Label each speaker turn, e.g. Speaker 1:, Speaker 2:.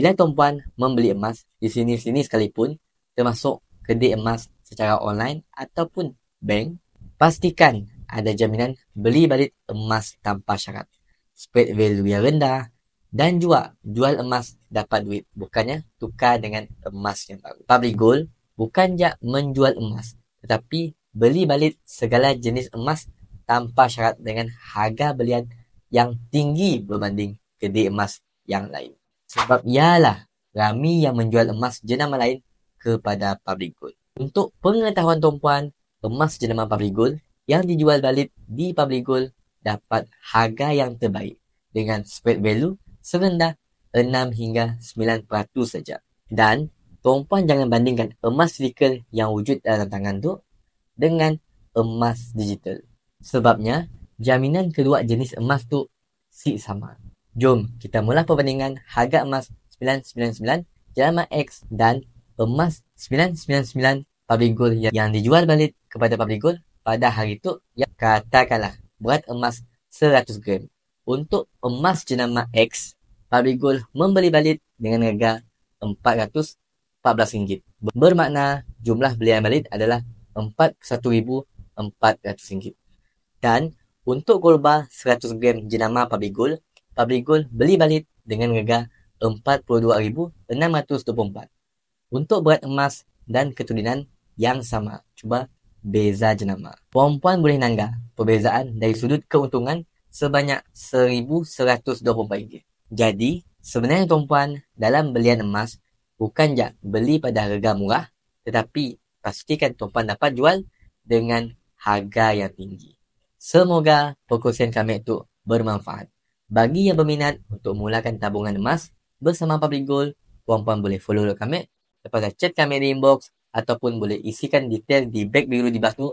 Speaker 1: Bila tuan-puan membeli emas di sini-sini sekalipun, termasuk kedai emas secara online ataupun bank, pastikan ada jaminan beli balik emas tanpa syarat, spread value yang rendah, dan juga jual emas dapat duit, bukannya tukar dengan emas yang baru. Public Gold bukan je menjual emas, tetapi beli balik segala jenis emas tanpa syarat dengan harga belian yang tinggi berbanding kedai emas yang lain. Sebab ialah ramai yang menjual emas jenama lain kepada Public Gold. Untuk pengetahuan tuan-puan, emas jenama Public Gold yang dijual balik di Public Gold dapat harga yang terbaik dengan spread value serendah 6 hingga 9% saja. Dan tuan-puan jangan bandingkan emas fizikal yang wujud dalam tangan tu dengan emas digital. Sebabnya, jaminan kedua jenis emas tu sama. Jom kita mula perbandingan harga emas 999 jenama X dan emas 999 Public Gold yang dijual balik kepada Public Gold pada hari itu, yang katakanlah berat emas 100 gram. Untuk emas jenama X, Public Gold membeli balik dengan harga RM414. Bermakna jumlah belian balik adalah RM41,400. Dan untuk gold bar 100 gram jenama Public Gold beli balik dengan harga RM42,624. Untuk berat emas dan keturunan yang sama, cuba beza jenama. Puan-puan boleh nangga perbezaan dari sudut keuntungan sebanyak RM1,124. Jadi, sebenarnya tuan-puan dalam belian emas bukan je beli pada harga murah, tetapi pastikan tuan-puan dapat jual dengan harga yang tinggi. Semoga perkongsian kami itu bermanfaat. Bagi yang berminat untuk mulakan tabungan emas bersama Public Gold, puan-puan boleh follow kami, lepas chat kami di inbox ataupun boleh isikan detail di beg biru di bawah tu